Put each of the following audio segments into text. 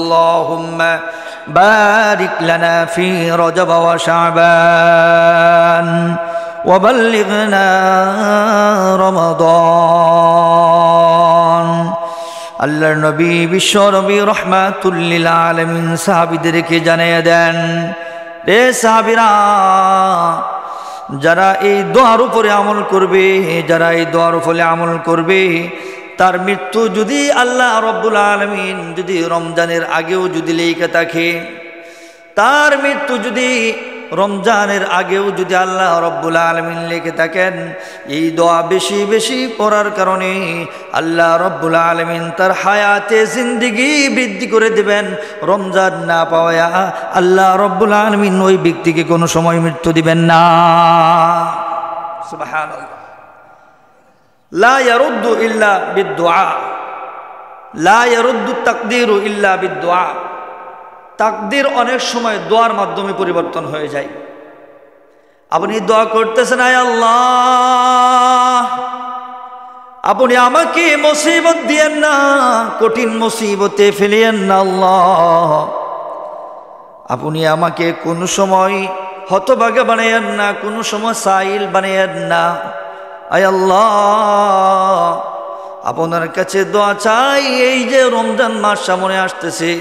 আল্লাহুম্মা বারিক লানা ফি রজব ওয়া শাবান ওয়া বাল্লিগনা রমাদান। আল্লাহর নবী বিশ্ব নবী রাহমাতুল লিল আলামিন সাহাবীদেরকে জানিয়ে দেন, রে সাহাবীরা, যারা এই দোয়ার উপরে আমল করবে, যারা এই দোয়ার উপরে আমল করবে, তার মৃত্যু যদি আল্লাহ রব্বুল আলামিন যদি রমজানের আগেও যদি লেখা থাকে, তার মৃত্যু যদি রমজানের আগেও যদি আল্লাহ রব্বুল আলামিন লিখে থাকেন, এই দোয়া বেশি বেশি পড়ার কারণে আল্লাহ রব্বুল আলামিন তার হায়াতে জিন্দেগি বৃদ্ধি করে দেবেন। রমজান না পাওয়া আল্লাহ রব্বুল আলামিন ওই ব্যক্তিকে কোনো সময় মৃত্যু দিবেন না। সুবহানাল্লাহ। লা ইয়ারুদ্দু ইল্লা বিদ্দুআ, লা ইয়ারুদ্দু তাকদীরু ইল্লা বিদ্দুআ। তাকদীর অনেক সময় দোয়ার মাধ্যমে পরিবর্তন হয়ে যায়। আপনি দোয়া করতেছেন, আয় আল্লাহ, আপনি আমাকে মুসিবত দিয়েন না, কঠিন মুসিবতে ফেলিয়েন না আল্লাহ। আপনি আমাকে কোন সময় হতভাগা বানাইয়েন না, কোন সময় সাইল বানাইয়েন না। আয় আল্লাহ, আপনার কাছে দোয়া চাই, এই যে রমজান মাস সামনে আসতেছে,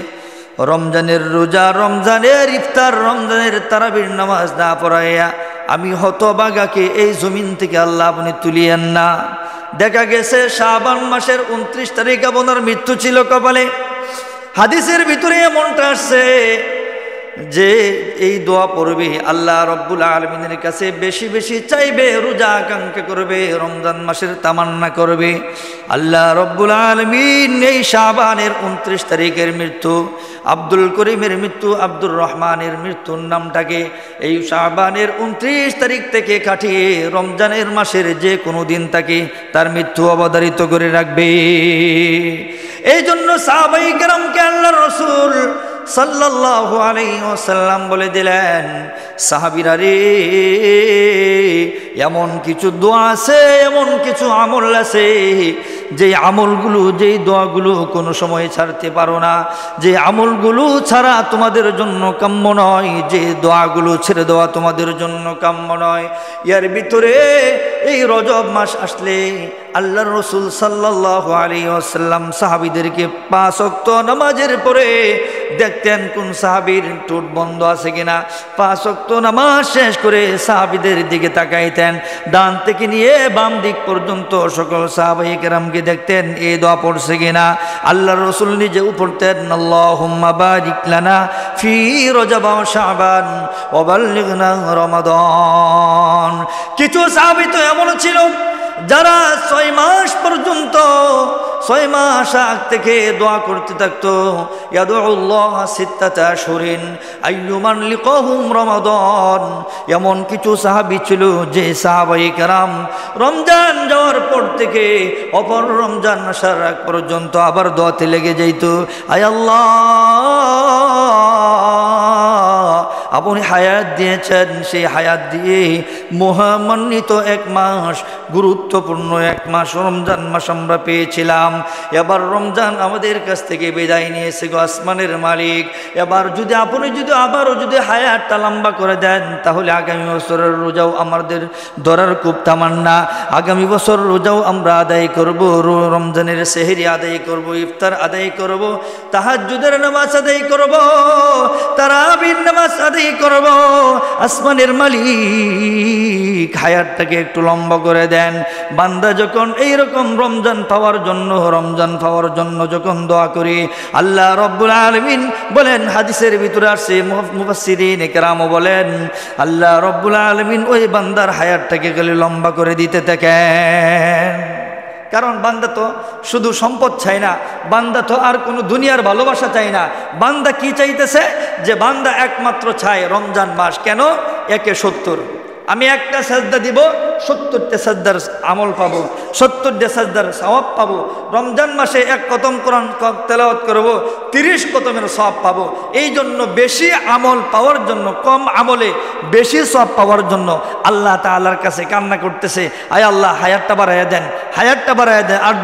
রমজানের রোজা, রমজানের ইফতার, রমজানের তারাবির নামাজ না পড়াইয়া আমি হতভাগাকে এই জমিন থেকে আল্লাহ আপনি তুলিয়েন না। দেখা গেছে শাবান মাসের 29 তারিখ আপনার মৃত্যু ছিল কপালে। হাদিসের ভিতরে এমনটা আসছে যে এই দোয়া পড়বে, আল্লাহ রব্বুল আলামিনের কাছে বেশি বেশি চাইবে, রোজা আকাঙ্ক্ষা করবে, রমজান মাসের তামান্না করবে। আল্লাহ রব্বুল আলামিন এই শাবানের 29 তারিখের মৃত্যু, আব্দুল করিমের মৃত্যু, আব্দুর রহমানের মৃত্যুর নামটাকে এই শাবানের 29 তারিখ থেকে কাটিয়ে রমজানের মাসের যে কোনো দিন তাকে তার মৃত্যু অবধারিত করে রাখবে। এই জন্য সাহাবায়ে কেরামকে আল্লাহর রাসূল সাল্লাল্লাহু আলাইহি ওয়াসাল্লাম বলে দিলেন, সাহাবীরা রে, এমন কিছু দোয়া আছে, এমন কিছু আমল আছে, যে আমলগুলো, যেই দোয়াগুলো কোনো সময় ছাড়তে পারো না, যে আমলগুলো ছাড়া তোমাদের জন্য কাম্য নয়, যে দোয়াগুলো ছেড়ে দেওয়া তোমাদের জন্য কাম্য নয়। এর ভিতরে এই রজব মাস আসলে আল্লাহর রাসূল সাল্লাল্লাহু আলাইহি ওয়াসাল্লাম সাহাবীদেরকে 5 ওয়াক্ত নামাজের পরে দেখতেন কোন সাহাবীর ঠোঁট বন্ধ আছে কিনা। 5 ওয়াক্ত নামাজ শেষ করে সাহাবীদের দিকে তাকাইতেন, ডান থেকে নিয়ে বাম দিক পর্যন্ত সকল সাহাবায়ে কেরামকে দেখতেন এই দোয়া পড়ছে কিনা। আল্লাহর রাসূল নিজেও পড়তেন, আল্লাহুম্মা বারিক লানা ফি রজব ওয়া শাবান ওয়া বাল্লিগনা রমাদান। কিছু সাহাবী তো এমন ছিল যারা 6 মাস পর্যন্ত, 6 মাস আগ থেকে দোয়া করতে থাকতো, ইয়াদুল্লাহ সিত্তাতা আশহুরিন আইয়ুমান লিকাহুম রমাদান। এমন কিছু সাহাবী ছিল যে সাহাবায়ে কেরাম রমজান যাওয়ার পর থেকে অপর রমজান আসার আগ পর্যন্ত আবার দোয়াতে লেগে যাইত, আয় আল্লাহ, আপনি হায়াত দিয়েছেন, সেই হায়াত দিয়ে মহামান্বিত 1 মাস, গুরুত্বপূর্ণ 1 মাস রমজান মাস আমরা পেয়েছিলাম। এবার রমজান আমাদের কাছ থেকে বিদায় নিয়েছে গো আসমানের মালিক। এবার যদি আপনি যদি আবারও যদি হায়াতটা লম্বা করে দেন, তাহলে আগামী বছরের রোজাও আমাদের ধরার খুব তামান্না। আগামী বছর রোজাও আমরা আদায় করব, রমজানের সেহরি আদায় করব, ইফতার আদায় করব, তাহাজ্জুদের নামাজ আদায় করব, তারাবির নামাজ আদায় করব। আসমানের মালিক হায়াতটাকে একটু লম্বা করে দেন। বান্দা যখন এইরকম রমজান পাওয়ার জন্য যখন দোয়া করি, আল্লাহ রব্বুল আলামিন বলেন, হাদিসের ভিতরে আসছে, মুফাসসিরিন কেরামও বলেন, আল্লাহ রব্বুল আলামিন ওই বান্দার হায়াতটাকে গেলে লম্বা করে দিতে থাকেন। কারণ বান্দা তো শুধু সম্পদ চায় না, বান্দা তো আর কোনো দুনিয়ার ভালোবাসা চায় না। বান্দা কি চাইতেছে? যে বান্দা একমাত্র চায় রমজান মাস। কেন? 1 এ 70, আমি একটা সাজদা দিব, 70টা সাজদার আমল পাবো, 70টা সাজদার সওয়াব পাবো। রমজান মাসে 1 কতম কোরআন তেলাওয়াত করব, 30 কতমের সওয়াব পাবো। এই জন্য বেশি আমল পাওয়ার জন্য, কম আমলে বেশি সওয়াব পাওয়ার জন্য আল্লাহ তাআলার কাছে কান্না করতেছে, আয় আল্লাহ, হায়াতটা বাড়াইয়া দেন, হায়াতটা বাড়াইয়া দেন। আর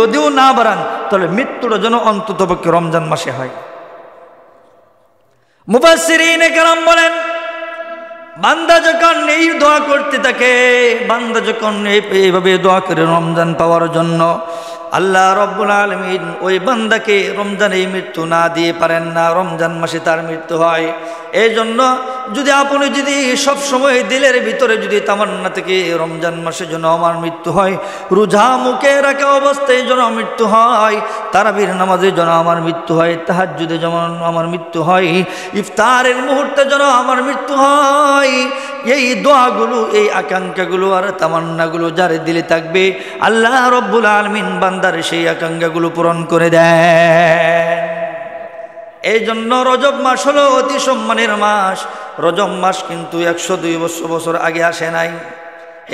যদিও না বাড়ান, তাহলে মৃত্যুটা যেন অন্ততপক্ষে রমজান মাসে হয়। মুফাসসিরিনে কেরাম বলেন, বান্দা যখন এই দোয়া করতে থাকে, বান্দা যখন এইভাবে দোয়া করে রমজান পাওয়ার জন্য, আল্লাহ রব্বুল আলামিন ওই বান্দাকে রমজানে মৃত্যু না দিয়ে পারেন না, রমজান মাসে তার মৃত্যু হয়। এই জন্য যদি আপনি যদি সবসময় দিলের ভিতরে যদি তামান্না থেকে রমজান মাসে যেন আমার মৃত্যু হয়, রোজা মুখে রাখা অবস্থায় যেন মৃত্যু হয়, তারাবির নামাজে যেন আমার মৃত্যু হয়, তাহাজ্জুদে যেমন আমার মৃত্যু হয়, ইফতারের মুহূর্তে যেন আমার মৃত্যু হয়, এই দোয়াগুলো এই আকাঙ্ক্ষাগুলো আর তামান্নাগুলো যার দিলে থাকবে, আল্লাহ রব্বুল আলামিন বান্দার সেই আকাঙ্ক্ষাগুলো পূরণ করে দেন। এই জন্য রজব মাস হলো অতি সম্মানের মাস। রজব মাস কিন্তু 102 বছর আগে আসে নাই।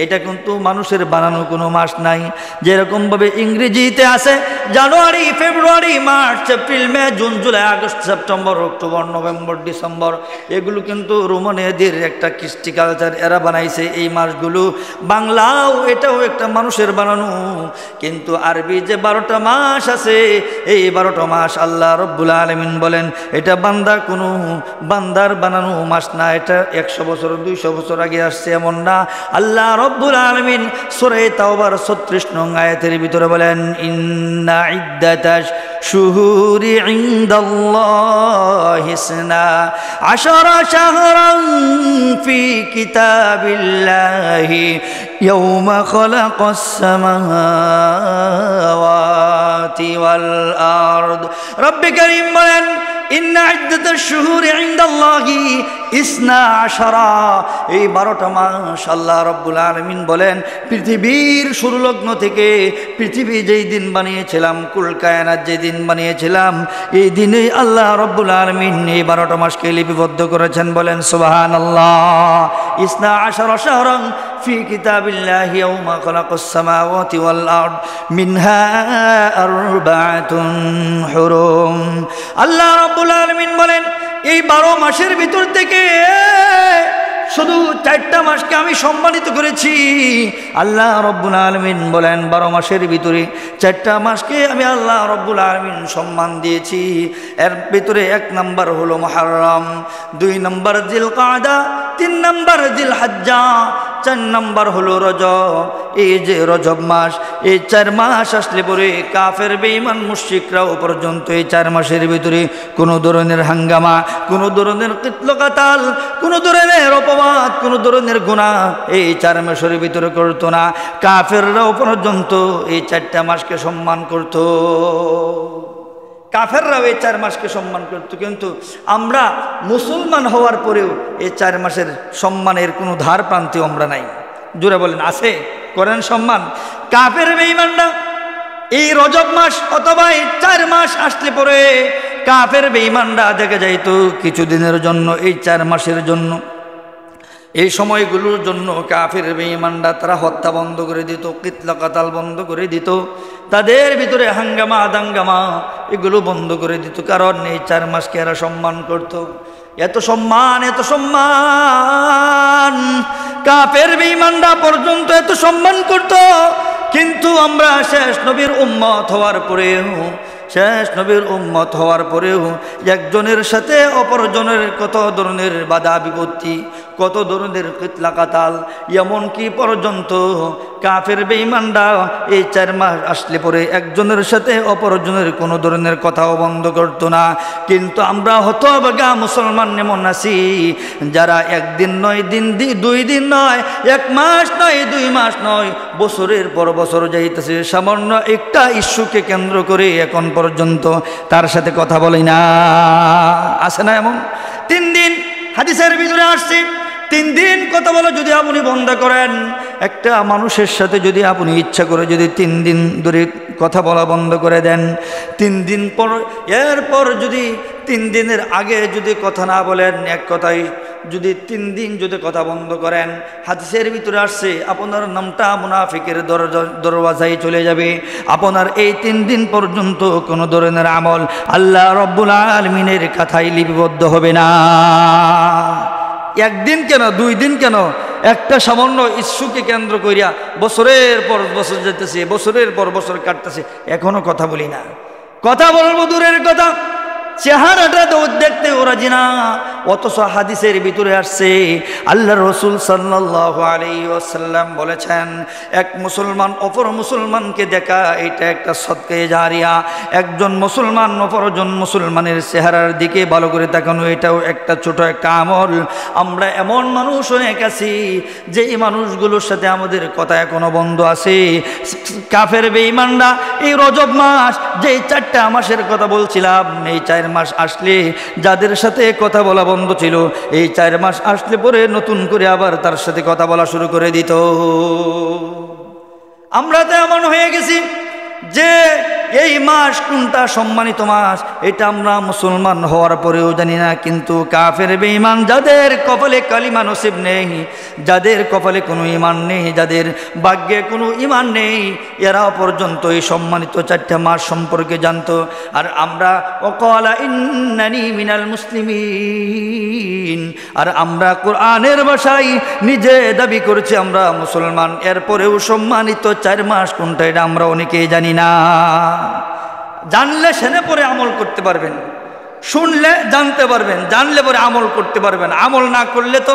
এটা কিন্তু মানুষের বানানো কোনো মাস নাই। যেরকমভাবে ইংরেজিতে আছে January, February, March, April, May, June, July, August, September, October, November, December, এগুলো কিন্তু রোমানিয়াদের একটা কৃষ্টি কালচার, এরা বানাইছে এই মাসগুলো। বাংলাও এটাও একটা মানুষের বানানো, কিন্তু আরবি যে 12টা মাস আছে, এই 12টা মাস আল্লাহ রব্বুল আলামিন বলেন এটা বান্দার বানানো মাস না, এটা 100 বছর 200 বছর আগে আসছে এমন না। আল্লাহ রব্বুল আলামিন সূরা তাওবার 36 নং আয়াতের ভিতরে বলেন, ইন্না ইদ্দাতাশ শুহুরি ইনদাল্লাহি 12 শাহরান ফি কিতাবিল্লাহি ইয়াওমা খালাকাস সামাওয়াতি ওয়াল আরদ। রব্বে কারীম বলেন, ইন্না ইদ্দাতাশ শুহুরি ইনদাল্লাহি 12, এই 12টা মাস আল্লাহ রব্বুল আলামিন বলেন পৃথিবীর শুরু লগ্ন থেকে, পৃথিবী যেই দিন বানিয়েছিলাম, কুল কায়নাত যেই দিন বানিয়েছিলাম, এই দিনে আল্লাহ রব্বুল আলামিন এই 12টা মাসকে লিপিবদ্ধ করেছেন। বলেন সুবহানাল্লাহ। 12 শাহরান ফি কিতাবিল্লাহি ইয়াওমা খালাকাস সামাওয়াতি ওয়াল আরদ মিনহা আরবাআতুন হুরুম। আল্লাহ রব্বুল আলামিন বলেন এই 12 মাসের ভিতর থেকে শুধু 4টা মাসকে আমি সম্মানিত করেছি। আল্লাহ রব্বুল আলামিন বলেন 12 মাসের ভিতরে 4টা মাসকে আমি আল্লাহ রব্বুল আলামিন সম্মান দিয়েছি। এর ভিতরে 1 নম্বর হলো মুহররম, 2 নম্বর জিলকাদা, 3 নম্বর জিলহজ্জা, 4 নম্বর হলো রজব। এই যে রজব মাস, এই 4 মাস আসলে পরে কাফের বেঈমান মুশরিকরাও পর্যন্ত এই 4 মাসের ভিতরে কোনো ধরনের হাঙ্গামা, কোনো ধরনের কিতলকাতাল, কোনো ধরনের অপবাদ, কোনো ধরনের গুনাহ এই 4 মাসের ভিতরে করতো না। কাফেররাও পর্যন্ত এই 4টা মাসকে সম্মান করতো। কাফেররাও এই 4 মাসকে সম্মান করত, কিন্তু আমরা মুসলমান হওয়ার পরেও এই 4 মাসের সম্মানের কোনো ধার প্রান্তে আমরা নাই। জোরে বলেন আছে? করেন সম্মান। কাফের বেঈমানরা এই রজব মাস অথবা এই 4 মাস আসলে পরে কাফের বেঈমানরা দেখা যাইতো কিছুদিনের জন্য, এই 4 মাসের জন্য, এই সময়গুলোর জন্য কাফের বেঈমানরা তারা হত্যা বন্ধ করে দিত, কিতলাকাতাল বন্ধ করে দিত, তাদের ভিতরে হাঙ্গামা দাঙ্গামা এগুলো বন্ধ করে দিত। কারণ এই 4 মাসকে এরা সম্মান করত। এত সম্মান, এত সম্মান কাফের বেঈমানরা পর্যন্ত এত সম্মান করত। কিন্তু আমরা শেষ নবীর উম্মত হওয়ার পরেও একজনের সাথে অপরজনের কত ধরনের বাধা বিপত্তি, কত ধরনের কিতলাকাতাল, এমনকি পর্যন্ত কাফের বেঈমানরা এই 4 মাস আসলে পরে একজনের সাথে অপরজনের কোনো ধরনের কথাও বন্ধ করতো না। কিন্তু আমরা হতভাগা মুসলমান এমন আছি যারা 1 দিন নয়, 2 দিন নয়, 1 মাস নয়, 2 মাস নয়, বছরের পর বছর যাইতেছে, সামান্য একটা ইস্যুকে কেন্দ্র করে এখন পর্যন্ত তার সাথে কথা বলি না। আছে না এমন? 3 দিন হাদিসের ভিতরে আসছে, 3 দিন কথা বলা যদি আপনি বন্ধ করেন, একটা মানুষের সাথে যদি আপনি ইচ্ছা করে যদি 3 দিন ধরে কথা বলা বন্ধ করে দেন, 3 দিন পর, এরপর যদি 3 দিনের আগে যদি কথা না বলেন, এক কথাই যদি 3 দিন যদি কথা বন্ধ করেন, হাদিসের ভিতরে আসছে আপনার নামটা মুনাফিকের দরওয়াজায় চলে যাবে। আপনার এই 3 দিন পর্যন্ত কোনো ধরনের আমল আল্লাহ রব্বুল আলামিনের খাতায় লিপিবদ্ধ হবে না। 1 দিন কেন, 2 দিন কেন, একটা সামান্য ইস্যুকে কেন্দ্র করিয়া বছরের পর বছর যেতেছে, বছরের পর বছর কাটতেছে, এখনো কথা বলি না। কথা বলবো দূরের কথা, চেহারাটা তো দেখতেও রাজি না, অথচ হাদিসের ভিতরে আসছে আল্লাহ রাসূল সাল্লাল্লাহু আলাইহি ওয়াসাল্লাম বলেছেন, এক মুসলমান অপর মুসলমানকে দেখা এটা একটা সদকায়ে জারিয়া। একজন মুসলমান অপরজন মুসলমানের চেহারার দিকে ভালো করে তাকানো এটাও একটা ছোট একটা আমল। আমরা এমন মানুষ অনেক আছি যে এই মানুষগুলোর সাথে আমাদের কথা এখনো বন্ধ আছে। কাফের বেঈমানরা এই রজব মাস যে 4টা মাসের কথা বলছিলাম, এই 4 মাস আসলে যাদের সাথে কথা বলা বন্ধ ছিল, এই 4 মাস আসলে পরে নতুন করে আবার তার সাথে কথা বলা শুরু করে দিত। আমরা তো এমন হয়ে গেছি যে এই মাস কোনটা সম্মানিত মাস এটা আমরা মুসলমান হওয়ার পরেও জানি না। কিন্তু কাফের বেঈমান যাদের কপালে কালিমা নসিব নেই, যাদের কপালে কোনো ঈমান নেই, যাদের ভাগ্যে কোনো ঈমান নেই, এরা পর্যন্ত এই সম্মানিত 4টা মাস সম্পর্কে জানতো। আর আমরা ওয়াকালা ইন্নানি মিনাল মুসলিমিন, আর আমরা কোরআনের ভাষায় নিজে দাবি করছি আমরা মুসলমান, এরপরেও সম্মানিত 4 মাস কোনটা এটা আমরা অনেকেই জানি না। জানলে সেনে পরে আমল করতে পারবেন, শুনলে জানতে পারবেন, জানলে পরে আমল করতে পারবেন। আমল না করলে তো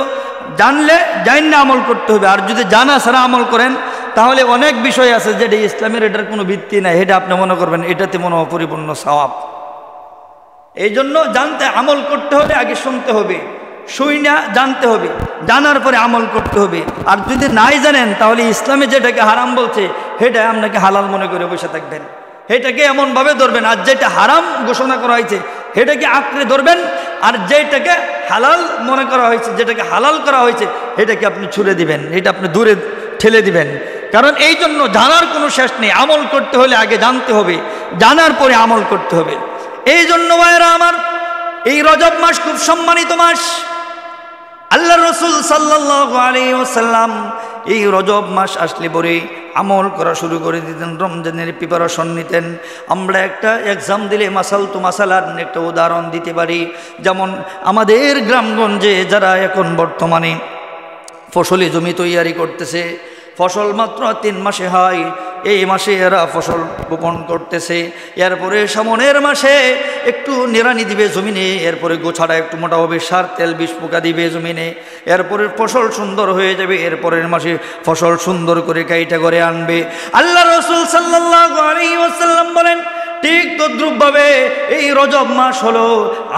জানলে জানলে আমল করতে হবে। আর যদি জানা ছাড়া আমল করেন তাহলে অনেক বিষয় আছে যেটা ইসলামের এটার কোনো ভিত্তি নাই, এটা আপনি মনে করবেন এটাতে মনে অপরিপূর্ণ সওয়াব। এই জন্য জানতে আমল করতে হলে আগে শুনতে হবে, শুই না জানতে হবে, জানার পরে আমল করতে হবে। আর যদি নাই জানেন তাহলে ইসলামে যেটাকে হারাম বলছে সেটা আপনাকে হালাল মনে করে বসে থাকবেন, সেটাকে এমনভাবে ধরবেন। আর যেটা হারাম ঘোষণা করা হয়েছে সেটাকে আঁকড়ে ধরবেন, আর যেটাকে হালাল মনে করা হয়েছে, যেটাকে হালাল করা হয়েছে সেটাকে আপনি ছুড়ে দিবেন, এটা আপনি দূরে ঠেলে দিবেন। কারণ এই জন্য জানার কোনো শেষ নেই, আমল করতে হলে আগে জানতে হবে, জানার পরে আমল করতে হবে। এই জন্য ভাইরা আমার, এই রজব মাস খুব সম্মানিত মাস। আল্লাহ রাসূল সাল্লাল্লাহু আলাইহি ওয়াসাল্লাম এই রজব মাস আসলে পরে আমল করা শুরু করে দিতেন, রমজানের প্রিপারেশন নিতেন। আমরা একটা এক্সাম দিলে মাসাল তো মাসালার একটা উদাহরণ দিতে পারি। যেমন আমাদের গ্রামগঞ্জে যারা এখন বর্তমানে ফসলি জমি তৈয়ারি করতেছে, ফসল মাত্র 3 মাসে হয়, এই মাসে এরা ফসল বপন করতেছে। এরপরে সামনের মাসে একটু নিড়ানি দিবে জমিনে, এরপরে গোছাটা একটু মোটা হবে, সার তেল বিষ পোকা দিবে জমিনে, এরপরে ফসল সুন্দর হয়ে যাবে। এরপরের মাসে ফসল সুন্দর করে কাইটা করে আনবে। আল্লাহ রাসূল সাল্লাল্লাহু আলাইহি ওয়াসাল্লাম বলেন, ঠিক তদ্রূপভাবে এই রজব মাস হলো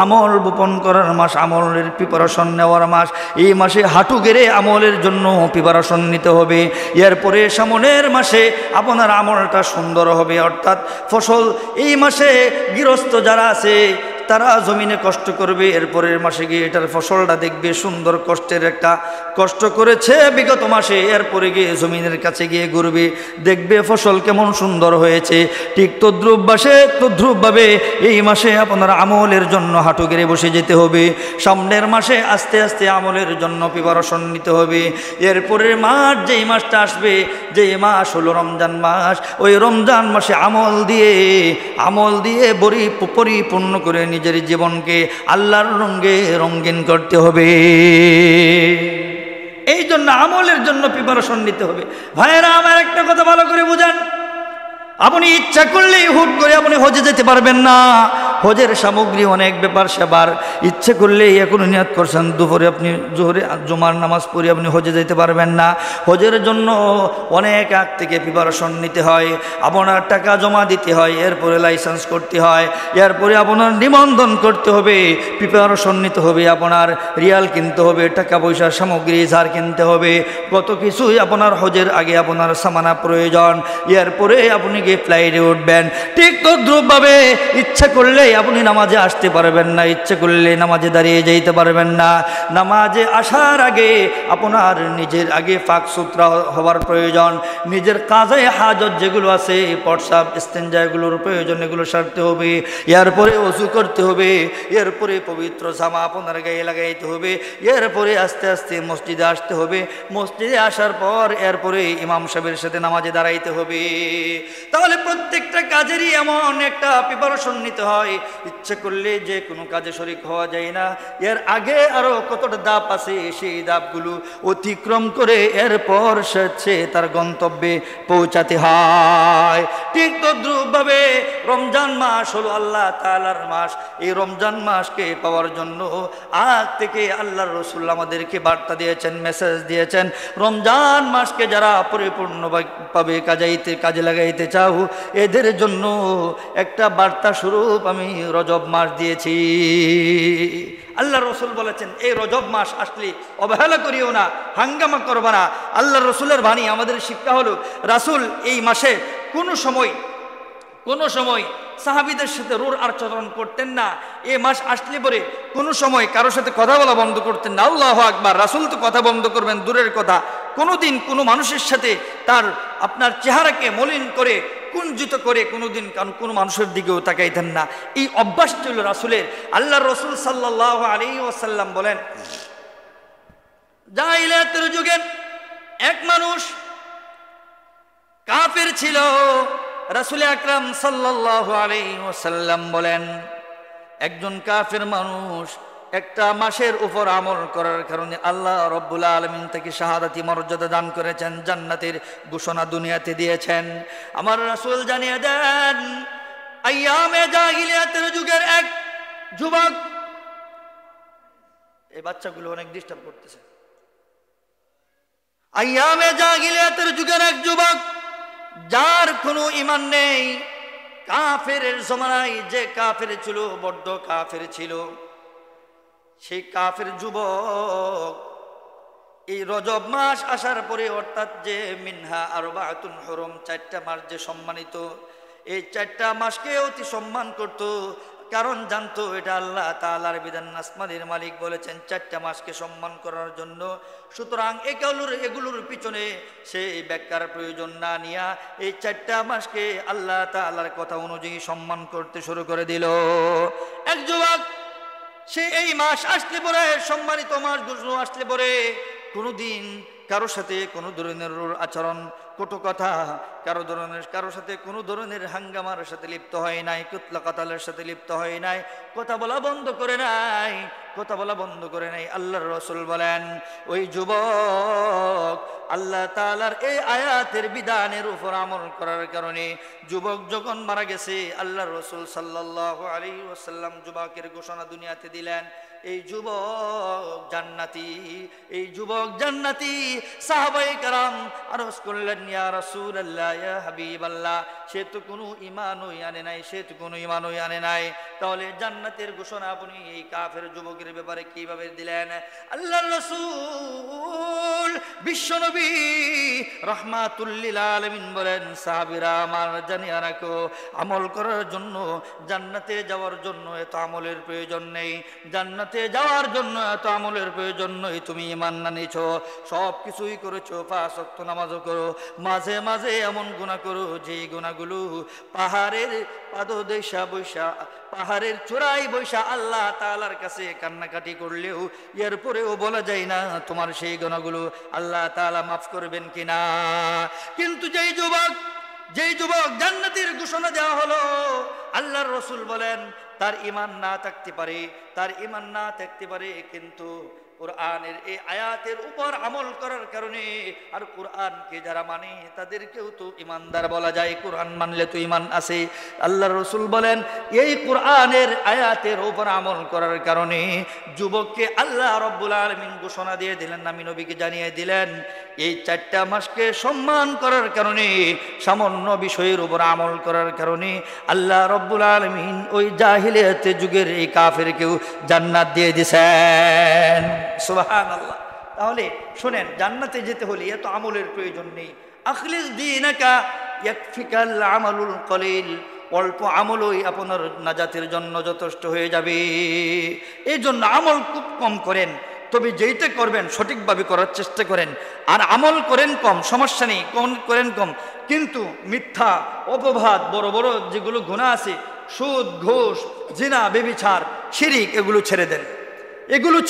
আমল বপন করার মাস, আমলের প্রিপারেশন নেওয়ার মাস। এই মাসে হাঁটু গেড়ে আমলের জন্য প্রিপারেশন নিতে হবে। এরপরে সামনের মাসে আপনার আমলটা সুন্দর হবে, অর্থাৎ ফসল এই মাসে গৃহস্থ যারা আছে তারা জমিনে কষ্ট করবে, এরপরের মাসে গিয়ে এটার ফসলটা দেখবে সুন্দর, কষ্টের একটা কষ্ট করেছে বিগত মাসে, এরপরে গিয়ে জমিনের কাছে গিয়ে ঘুরবে, দেখবে ফসল কেমন সুন্দর হয়েছে। ঠিক তদ্রূপভাবে এই মাসে আপনার আমলের জন্য হাঁটু গেড়ে বসে যেতে হবে। সামনের মাসে আস্তে আস্তে আমলের জন্য প্রিপারেশন নিতে হবে। এরপরের মাস যেই মাসটা আসবে, যেই মাস হলো রমজান মাস, ওই রমজান মাসে আমল দিয়ে পরিপূর্ণ করে নিজের জীবনকে আল্লাহর রঙে রঙিন করতে হবে। এই জন্য আমলের জন্য প্রিপারেশন নিতে হবে। ভাইয়েরা আমার একটা কথা ভালো করে বুঝান, আপনি ইচ্ছা করলেই হুট করে আপনি হজে যেতে পারবেন না। হজের সামগ্রী অনেক ব্যাপার সেবার, ইচ্ছে করলেই এখন নিয়ত করছেন দুপুরে আপনি জোহরে জুমার নামাজ পড়ে আপনি হজে যেতে পারবেন না। হজের জন্য অনেক আগ থেকে প্রিপারেশন নিতে হয়, আপনার টাকা জমা দিতে হয়, এরপরে লাইসেন্স করতে হয়, এরপরে আপনার নিবন্ধন করতে হবে, প্রিপারেশন নিতে হবে, আপনার রিয়াল কিনতে হবে, টাকা পয়সা সামগ্রী ঝাড় কিনতে হবে, কত কিছুই আপনার হজের আগে আপনার সামানা প্রয়োজন। এরপরে আপনি গিয়ে ফ্লাইটে উঠবেন। ঠিক তদ্রূপভাবে ইচ্ছা করলে আপনি নামাজে আসতে পারবেন না, ইচ্ছে করলে নামাজে দাঁড়িয়ে যাইতে পারবেন না। নামাজে আসার আগে আপনার নিজের আগে পাক সুতরা হওয়ার প্রয়োজন, নিজের কাজে হাজত যেগুলো আছে, প্রস্রাব ইস্তেঞ্জা এগুলোর প্রয়োজন, এগুলো সারতে হবে। এরপরে ওযু করতে হবে, এরপরে পবিত্র জামা আপনার গায়ে লাগাইতে হবে, এরপরে আস্তে আস্তে মসজিদে আসতে হবে। মসজিদে আসার পর এরপরে ইমাম সাহেবের সাথে নামাজে দাঁড়াইতে হবে। তাহলে প্রত্যেকটা কাজেরই এমন একটা প্রিপারেশন নিতে হয়, ইচ্ছে করলে যে কোনো কাজে শরীক হওয়া যায় না, এর আগে আরো কতটা ধাপ আছে, সেই ধাপগুলো অতিক্রম করে এরপর সে তার গন্তব্যে পৌঁছাতে হয়। ঠিক তদ্রূপভাবে রমজান মাস হলো আল্লাহ তাআলার মাস। এই রমজান মাসকে পাওয়ার জন্য আগ থেকে আল্লাহর রাসূল আমাদেরকে বার্তা দিয়েছেন, মেসেজ দিয়েছেন, রমজান মাসকে যারা পরিপূর্ণভাবে কাজে লাগাইতে চাও, এদের জন্য একটা বার্তা স্বরূপ আমি রজব মাস দিয়েছি। আল্লাহ রসুল বলেছেন এই রজব মাস আসলে অবহেলা করিও না, হাঙ্গামা করবা না। আল্লাহ রসুলের বাণী, আমাদের শিক্ষা হলো রাসূল এই মাসে কোনো সময় সাহাবীদের সাথে রূঢ় আচরণ করতেন না। এই মাস আসলে পরে কোনো সময় কারোর সাথে কথা বলা বন্ধ করতেন না। আল্লাহু আকবার। রাসূল তো কথা বন্ধ করবেন দূরের কথা, কোনোদিন কোনো মানুষের সাথে আপনার চেহারাকে মলিন করে কুঞ্জিত করে কোনোদিন কোনো মানুষের দিকেও তাকাইতেন না। এই অভ্যাস ছিল রাসূলের। আল্লাহ রসুল সাল্লাল্লাহু আলাইহি ওয়াসাল্লাম বলেন, জাহিলিয়াতের যুগে এক মানুষ কাফের ছিল। রাসূল আকরাম সাল্লাল্লাহু আলাইহি ওয়াসাল্লাম বলেন, একজন কাফের মানুষ একটা মাসের উপর আমল করার কারণে আল্লাহ রব্বুল আলামিন তাকে শাহাদাতি মর্যাদা দান করেছেন, জান্নাতের ঘোষণা দুনিয়াতে দিয়েছেন। আমার রাসূল জানিয়ে দেন, আইয়ামে জাহিলিয়াতের যুগের এক যুবক, এই বাচ্চাগুলো অনেক ডিস্টার্ব করতেছে। আইয়ামে জাহিলিয়াতের যুগের এক যুবক, যার কোনো ঈমান নেই, কাফেরের জমানায় যে কাফের ছিল, বড্ড কাফের ছিল, সেই কাফের যুবক এই রজব মাস আসার পরে, অর্থাৎ যে মিনহা আরবাতুন হুরুম, 4টা মাস যে সম্মানিত, এই 4টা মাসকে অতি সম্মান করত, কারণ জানতো এটা আল্লাহ তাআলার বিধান। আসমানের মালিক বলেছেন 4টা মাসকে সম্মান করার জন্য। সুতরাং এগুলোর পিছনে সে ব্যাখ্যার প্রয়োজন না নিয়া এই 4টা মাসকে আল্লাহ তাআলার কথা অনুযায়ী সম্মান করতে শুরু করে দিল। এক যুবক, সে এই মাস আসলে পরে, সম্মানিত মাসগুলো আসলে পরে কোনোদিন কারোর সাথে কোনো ধরনের আচরণ, কটু কথা, কারোর সাথে কোনো ধরনের হাঙ্গামার সাথে লিপ্ত হয় নাই, কুতলা কাতালের সাথে লিপ্ত হয় নাই, কথা বলা বন্ধ করে নাই। আল্লাহর রাসূল বলেন, ওই যুবক আল্লাহ তাআলার এই আয়াতের বিধানের উপর আমল করার কারণে যুবক যখন মারা গেছে, আল্লাহর রাসূল সাল্লাল্লাহু আলাইহি ওয়াসাল্লাম যুবকের ঘোষণা দুনিয়াতে দিলেন, এই যুবক জান্নাতি। সাহাবায়ে কেরাম আরজ করলেন, ইয়া রাসূলুল্লাহ, ইয়া হাবিবাল্লাহ, সে তো কোনো ঈমানই আনে নাই, তাহলে জান্নাতের ঘোষণা আপনি এই কাফের যুবকের ব্যাপারে কিভাবে দিলেন? আল্লাহর রাসূল বিশ্বনবী রাহমাতুল লিল আলামিন বলেন, সাহাবীরা আমার, জানিয়ে রাখো, আমল করার জন্য, জান্নাতে যাওয়ার জন্য এত আমলের প্রয়োজন নেই। জান্নাতে যাওয়ার জন্য এত আমলের প্রয়োজন নেই। তুমি ঈমান আনিছো, সব কিছুই করেছো, 5 ওয়াক্ত নামাজও করো, মাঝে মাঝে এমন গুনাহ করো যে গুনাহগুলো পাহাড়ের পাদদেশা বৈশা, পাহাড়ের চূড়ায় বৈশা আল্লাহ তাআলার কাছে কান্নাকাটি করলেও এরপরেও বলা যায় না তোমার সেই গুনাহগুলো আল্লাহ তাআলা মাফ করবেন কিনা। কিন্তু যেই যুবক জান্নাতের ঘোষণা দেওয়া হলো, আল্লাহর রাসূল বলেন তার ঈমান না থাকতে পারে, কিন্তু কোরআনের এই আয়াতের উপর আমল করার কারণে, আর কোরআনকে যারা মানে তাদেরকেও তো ঈমানদার বলা যায়। কোরআন মানলে তো ঈমান আছে। আল্লাহর রাসূল বলেন, এই কোরআনের আয়াতের উপর আমল করার কারণে যুবককে আল্লাহ রাব্বুল আলামিন ঘোষণা দিয়ে দিলেন, আমি নবীকে জানিয়ে দিলেন, এই 4টা মাসকে সম্মান করার কারণে, সামান্য বিষয়ের উপর আমল করার কারণে আল্লাহ রাব্বুল আলামিন ওই জাহিলিয়াতের যুগের এই কাফেরকেও জান্নাত দিয়ে দিয়েছেন। সুবহানাল্লাহ। তাহলে শুনেন, জান্নাতে যেতে হলে এত আমলের প্রয়োজন নেই। আখলিস দীনাকা ইয়াকফিকাল আমালুল কলিল, অল্প আমলই আপনার নাজাতের জন্য যথেষ্ট হয়ে যাবে। এই জন্য আমল খুব কম করেন, তবে যেইটা করবেন সঠিকভাবে করার চেষ্টা করেন। আর আমল করেন কম, সমস্যা নেই, করেন কম, কিন্তু মিথ্যা, অপবাদ, বড় বড় যেগুলো গুনাহ আছে, সুদ, ঘুষ, জিনা, ব্যভিচার, শিরিক, এগুলো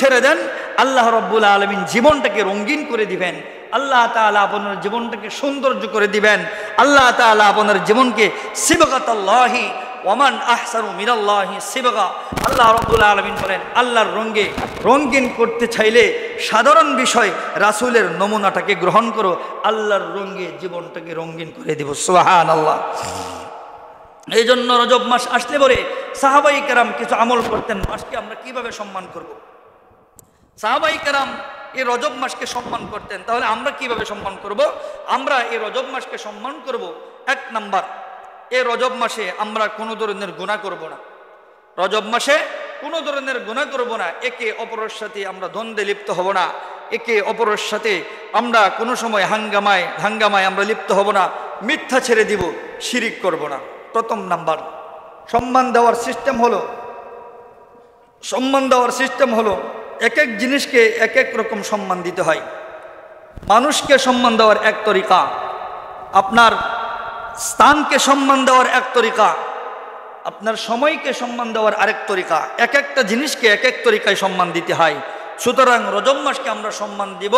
ছেড়ে দেন। আল্লাহ রাব্বুল আলামিন জীবনটাকে রঙিন করে দিবেন। আল্লাহ তাআলা আপনার জীবনটাকে সৌন্দর্য করে দিবেন। আল্লাহ তাআলা আপনার জীবনকে সিবগাতাল্লাহি ওয়ামান আহসানু মিনাল্লাহি সিবগা। আল্লাহ রাব্বুল আলামিন বলেন, আল্লাহর রঙে রঙিন করতে চাইলে সাধারণ বিষয় রাসূলের নমুনাটাকে গ্রহণ করো, আল্লাহর রঙে জীবনটাকে রঙিন করে দেব। সুবহানাল্লাহ। এই জন্য রজব মাস আসলে পরে সাহাবাই কেরাম কিছু আমল করতেন। মাসকে আমরা কিভাবে সম্মান করব? সাহাবাই কেরাম এই রজব মাসকে সম্মান করতেন, তাহলে আমরা কিভাবে সম্মান করব? আমরা এই রজব মাসকে সম্মান করব, এক নাম্বার, এই রজব মাসে আমরা কোনো ধরনের গুনাহ করব না। রজব মাসে কোনো ধরনের গুনাহ করব না। একে অপরের সাথে আমরা দ্বন্দ্বে লিপ্ত হব না। একে অপরের সাথে আমরা কোনো সময় হাঙ্গামায় আমরা লিপ্ত হব না। মিথ্যা ছেড়ে দিব, শিরিক করব না। প্রথম নাম্বার। সম্মান দেওয়ার সিস্টেম হলো এক এক জিনিসকে এক এক রকম সম্মান দিতে হয়। মানুষকে সম্মান দেওয়ার এক তরিকা, আপনার স্থানকে সম্মান দেওয়ার এক তরিকা, আপনার সময়কে সম্মান দেওয়ার আরেক তরিকা। এক একটা জিনিসকে এক এক তরিকায় সম্মান দিতে হয়। সুতরাং রজব মাসকে আমরা সম্মান দিব।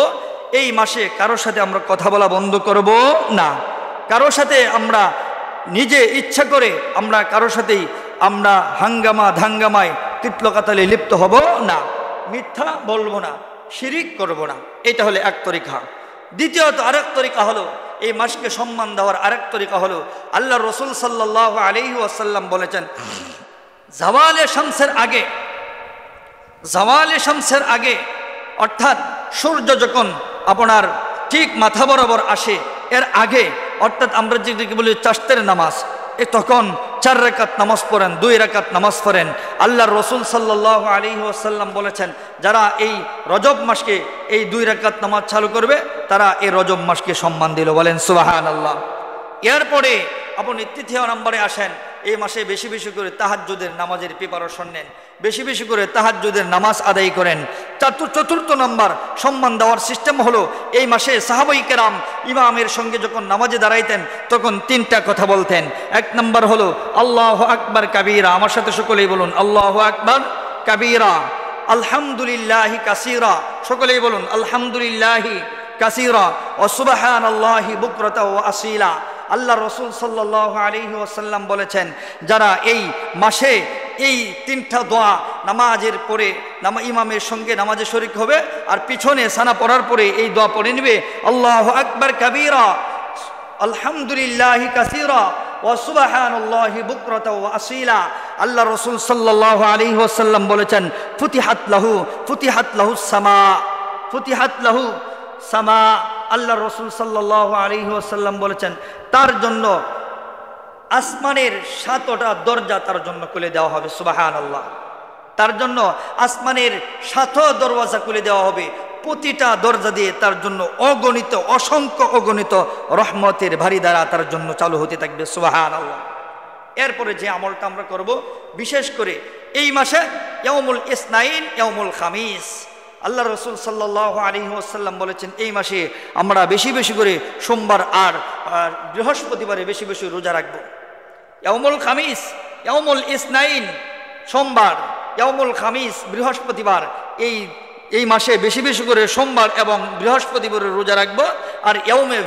এই মাসে কারোর সাথে আমরা কথা বলা বন্ধ করব না। কারোর সাথে আমরা নিজে ইচ্ছা করে আমরা কারোর সাথেই আমরা ধাঙ্গামায় তিতলকাতালে লিপ্ত হব না। মিথ্যা বলবো না, শিরিক করব না। এটা হলো এক তরিকা। দ্বিতীয়ত আরেক তরিকা হলো, এই মাসকে সম্মান দেওয়ার আরেক তরিকা হলো, আল্লাহ রসুল সাল্লাল্লাহু আলাইহি ওয়াসাল্লাম বলেছেন, জাওয়ালে শামসের আগে অর্থাৎ সূর্য যখন আপনার ঠিক মাথা বরাবর আসে এর আগে, অর্থাৎ আমরা যেটাকে বলি চাশতের নামাজ, তখন 4 রাকাত নামাজ পড়েন, 2 রাকাত নামাজ পড়েন। আল্লাহর রসুল সাল্লাল্লাহু আলাইহি ওয়াসাল্লাম বলেছেন, যারা এই রজব মাসকে এই 2 রাকাত নামাজ চালু করবে তারা এই রজব মাসকে সম্মান দিল। বলেন সুবহানাল্লাহ। এরপরে আপনি তৃতীয় নম্বরে আসেন, এই মাসে বেশি বেশি করে তাহাজ্জুদের নামাজের প্রিপারেশন নেন, বেশি বেশি করে তাহাজ্জুদের নামাজ আদায় করেন। চতুর্থ নম্বর সম্মান দেওয়ার সিস্টেম হলো, এই মাসে সাহাবাই কেরাম ইমামের সঙ্গে যখন নামাজে দাঁড়াইতেন তখন 3টা কথা বলতেন। এক নম্বর হলো আল্লাহু আকবার কাবীরা, আমার সাথে সকলেই বলুন আল্লাহু আকবার কাবীরা, আলহামদুলিল্লাহি কাসীরা, সকলেই বলুন আলহামদুলিল্লাহি কাসীরা, ওয়া সুবহানাল্লাহি বুকরাতাও ওয়া আসীলা। আল্লাহ রসুল সাল্লাল্লাহু আলাইহি ওয়াসাল্লাম বলেছেন, যারা এই মাসে এই 3টা দোয়া নামাজের পরে ইমামের সঙ্গে নামাজে শরীক হবে আর পিছনে সানা পড়ার পরে এই দোয়া পড়ে নেবে, আল্লাহু আকবার কাবীরা, আলহামদুলিল্লাহি কাসীরা, ওয়া সুবহানাল্লাহি বুকরাতাও ওয়া আসীলা। আল্লাহ রসুল সাল্লাল্লাহু আলাইহি ওয়াসাল্লাম বলেছেন, ফুতিহাত লাহু সামা। আল্লাহ রসুল সাল্লাল্লাহু আলাইহি ওয়াসাল্লাম বলেছেন, তার জন্য আসমানের 7টা দরজা তার জন্য খুলে দেওয়া হবে। সুবহানাল্লাহ। তার জন্য আসমানের 7 দরওয়াজা খুলে দেওয়া হবে। প্রতিটা দরজা দিয়ে তার জন্য অসংখ্য অগণিত রহমতের ভারীধারা তার জন্য চালু হতে থাকবে। সুবহানাল্লাহ। এরপরে যে আমলটা আমরা করব, বিশেষ করে এই মাসে ইয়াউমুল ইসনাইন, ইয়াউমুল খামিস, আল্লাহ রসুল সাল্লাল্লাহু আলাইহি ওয়াসাল্লাম বলেছেন, এই মাসে আমরা বেশি বেশি করে সোমবার আর বৃহস্পতিবারে বেশি বেশি রোজা রাখবো। ইয়াউমুল খামিস, ইয়াউমুল ইসনাইন সোমবার, ইয়াউমুল খামিস বৃহস্পতিবার, এই মাসে বেশি বেশি করে সোমবার এবং বৃহস্পতিবারে রোজা রাখবো। আর ইয়াউমে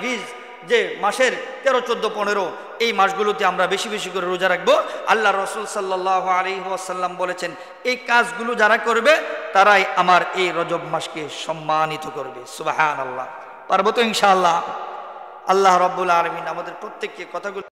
ভিজ, যে মাসের 13, 14, 15 এই মাসগুলোতে আমরা বেশি বেশি করে রোজা রাখবো। আল্লাহ রসুল সাল্লাল্লাহু আলাইহি ওয়াসাল্লাম বলেছেন, এই কাজগুলো যারা করবে তারাই আমার এই রজব মাসকে সম্মানিত করবে। সুবহানাল্লাহ। পারবো তো ইনশাআল্লাহ? আল্লাহ রাব্বুল আলামিন আমাদের প্রত্যেককে কথাগুলো